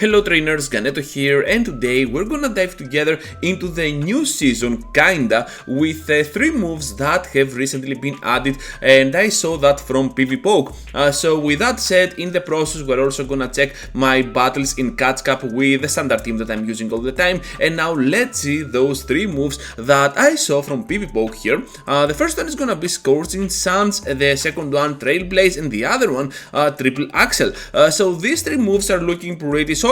Hello trainers, Ganeto here, and today we're gonna dive together into the new season, kinda, with 3 moves that have recently been added, and I saw that from PvPoke. So with that said, in the process we're also gonna check my battles in catch up with the standard team that I'm using all the time, and now let's see those 3 moves that I saw from PvPoke here. The first one is gonna be Scorching Suns, the second one Trailblaze, and the other one Triple Axel. So these 3 moves are looking pretty solid.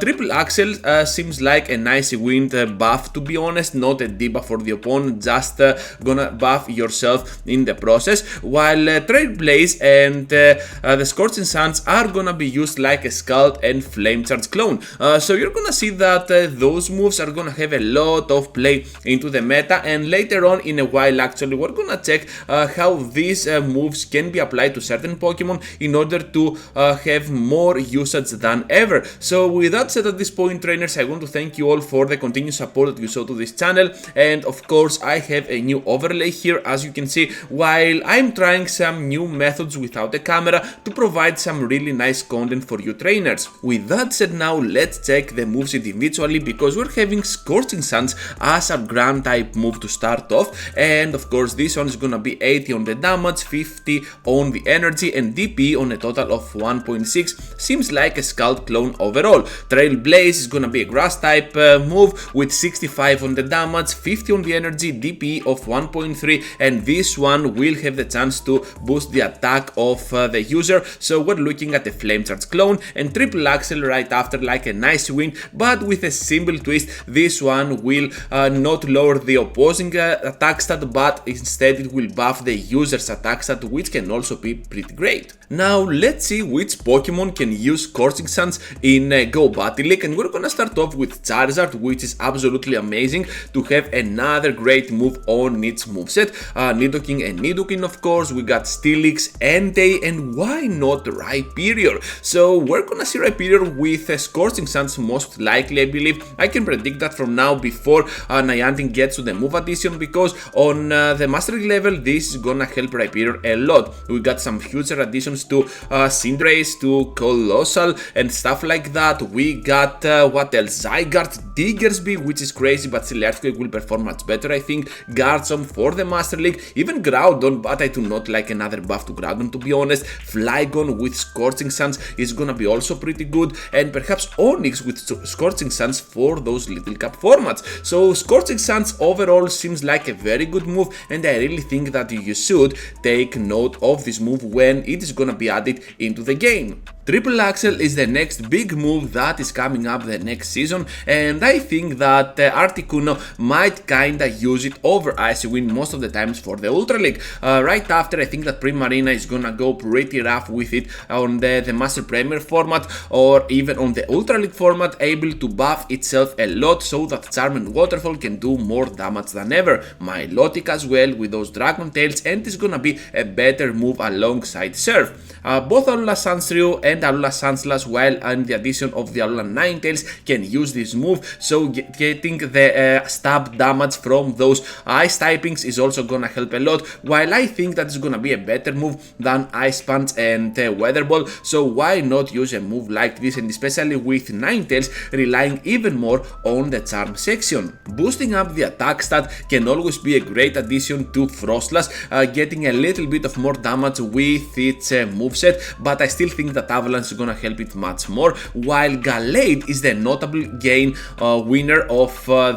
Triple Axel seems like a nice wind buff, to be honest, not a debuff for the opponent, just gonna buff yourself in the process, while Trailblaze and the Scorching Suns are gonna be used like a Scald and Flame Charge clone. So you're gonna see that those moves are gonna have a lot of play into the meta, and later on in a while actually we're gonna check how these moves can be applied to certain Pokemon in order to have more usage than ever. So with that said, at this point trainers, I want to thank you all for the continued support that you show to this channel, and of course I have a new overlay here, as you can see, while I'm trying some new methods without a camera to provide some really nice content for you trainers. With that said, now let's check the moves individually, because we're having Scorching Suns as a ground type move to start off, and of course this one is gonna be 80 on the damage, 50 on the energy, and DP on a total of 1.6. Seems like a Scald clone overall. Trailblaze is gonna be a grass type move with 65 on the damage, 50 on the energy, DP of 1.3, and this one will have the chance to boost the attack of the user. So we're looking at a Flame Charge clone, and Triple Axel right after, like a nice win, but with a simple twist. This one will not lower the opposing attack stat, but instead it will buff the user's attack stat, which can also be pretty great. Now let's see which Pokemon can use Scorching Suns in Go Battle League, and we're gonna start off with Charizard, which is absolutely amazing to have another great move on its moveset. Nidoking and Nidoking, of course, we got Steelix, Entei, and why not Rhyperior? So we're gonna see Rhyperior with Scorching Suns most likely, I believe. I can predict that from now before Niantic gets to the move addition, because on the Master League level this is gonna help Rhyperior a lot. We got some future additions to Cinderace, to Colossal, and stuff like that. We got what else? Zygarde, Diggersby, which is crazy, but still Earthquake will perform much better, I think. Garchomp for the Master League, even Groudon, but I do not like another buff to Groudon, to be honest. Flygon with Scorching Suns is gonna be also pretty good, and perhaps Onix with Scorching Suns for those Little Cup formats. So Scorching Suns overall seems like a very good move, and I really think that you should take note of this move when it is gonna be added into the game. Triple Axel is the next big move that is coming up the next season, and I think that Articuno might kinda use it over Icy Wind most of the times for the Ultra League. Right after, I think that Primarina is gonna go pretty rough with it on the Master Premier format, or even on the Ultra League format, able to buff itself a lot so that Charm and Waterfall can do more damage than ever. Milotic as well with those Dragon Tails, and it's gonna be a better move alongside Surf. Both Alola Sandshrew and Alola Sandslash, while and the addition of the Alola Ninetales, can use this move, so getting the stab damage from those ice typings is also gonna help a lot, while I think that is gonna be a better move than Ice Punch and Weather Ball. So why not use a move like this, and especially with Ninetales relying even more on the charm section. Boosting up the attack stat can always be a great addition to Frostlass, getting a little bit of more damage with its moveset, but I still think that Avalanche is gonna help it much more, while Gallade is the notable gain winner of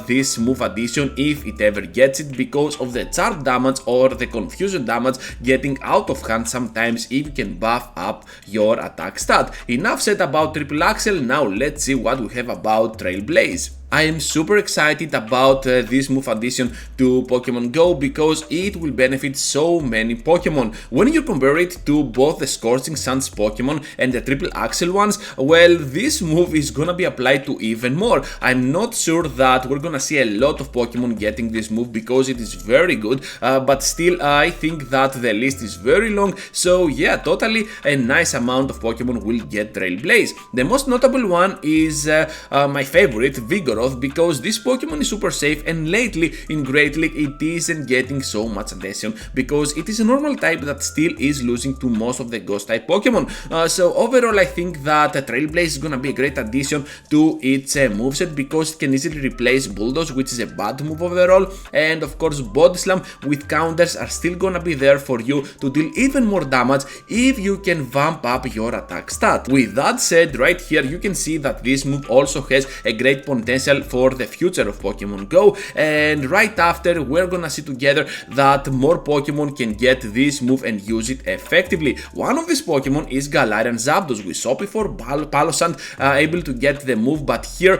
this move addition if it ever gets it, because of the charm damage or the confusion damage getting out of hand sometimes if you can buff up your attack stat. Enough said about Triple Axel, now let's see what we have about Trailblaze. I am super excited about this move addition to Pokemon Go, because it will benefit so many Pokemon. When you compare it to both the Scorching Suns Pokemon and the Triple Axel ones, well, this move is gonna be applied to even more. I'm not sure that we're gonna see a lot of Pokemon getting this move, because it is very good, but still I think that the list is very long, so yeah, totally a nice amount of Pokemon will get Trailblaze. The most notable one is my favorite, Vigoroth, growth because this Pokemon is super safe, and lately in Great League it isn't getting so much attention because it is a normal type that still is losing to most of the ghost type Pokemon. So overall I think that Trailblaze is gonna be a great addition to its moveset because it can easily replace Bulldoze, which is a bad move overall, and of course Body Slam with counters are still gonna be there for you to deal even more damage if you can vamp up your attack stat. With that said, right here you can see that this move also has a great potential for the future of Pokemon Go, and right after we're gonna see together that more Pokemon can get this move and use it effectively. One of these Pokemon is Galarian Zapdos. We saw before Palosand able to get the move, but here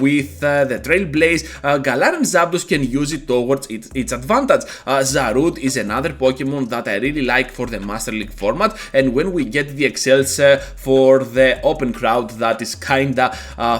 with the Trailblaze, Galarian Zapdos can use it towards its advantage. Zarude is another Pokemon that I really like for the Master League format, and when we get the excels for the open crowd that is kinda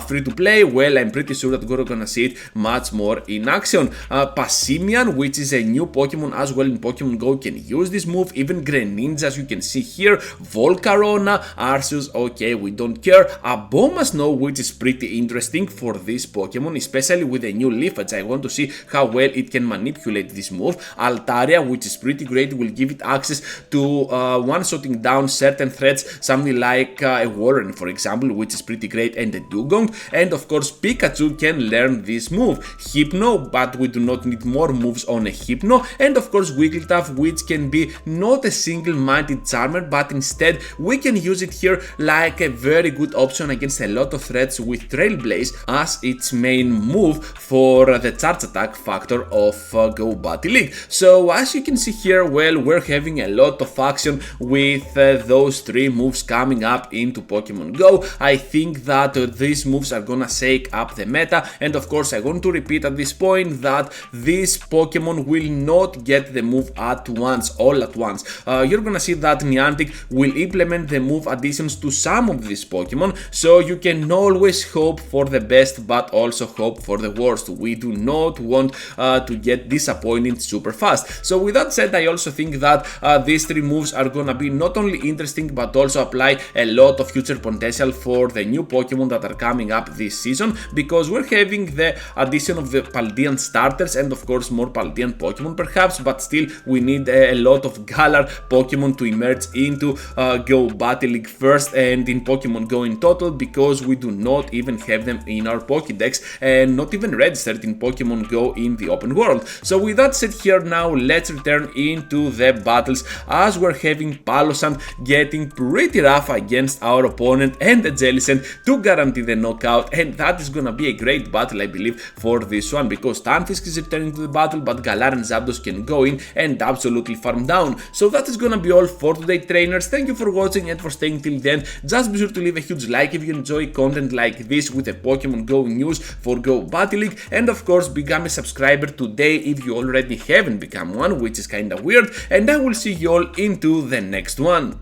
free to play, well, I'm pretty sure that we're gonna see it much more in action. Passimian, which is a new Pokemon as well in Pokemon Go, can use this move. Even Greninja, as you can see here, Volcarona, Arceus, okay, we don't care. Aboma Snow, which is pretty interesting for this Pokemon, especially with the new Leafage. I want to see how well it can manipulate this move. Altaria, which is pretty great, will give it access to one-shotting down certain threats, something like a Warren, for example, which is pretty great, and a Dugong. And of course, Pikachu can learn this move. Hypno, but we do not need more moves on a Hypno. And of course, Wigglytuff, which can be not a single-minded charmer, but instead we can use it here like a very good option against a lot of threats with Trailblaze as its main move for the charge attack factor of Go Battle League. So as you can see here, well, we're having a lot of action with those three moves coming up into Pokemon Go. I think that these moves are gonna shake up the meta, and of course I want to repeat at this point that this Pokemon will not get the move at once, all at once. You're gonna see that Niantic will implement the move additions to some of these Pokemon, so you can always hope for the best but also hope for the worst. We do not want to get disappointed super fast. So with that said, I also think that these three moves are gonna be not only interesting but also apply a lot of future potential for the new Pokemon that are coming up this season, because we're having the addition of the Paldean starters and of course more Paldean Pokemon perhaps, but still we need a lot of Galar Pokemon to emerge into Go Battle League first and in Pokemon Go in total, because we do not even have them in our Pokédex and not even registered in Pokemon Go in the open world. So with that said here, now let's return into the battles as we're having Palosand getting pretty rough against our opponent and the Jellicent to guarantee the knockout, and that is gonna be a great battle I believe for this one, because Stunfisk is returning to the battle but Galar and Zapdos can go in and absolutely farm down. So that is gonna be all for today, trainers. Thank you for watching and for staying till the end. Just be sure to leave a huge like if you enjoy content like this with the Pokemon Go news for Go Battle League, and of course become a subscriber today if you already haven't become one, which is kinda weird, and I will see you all into the next one.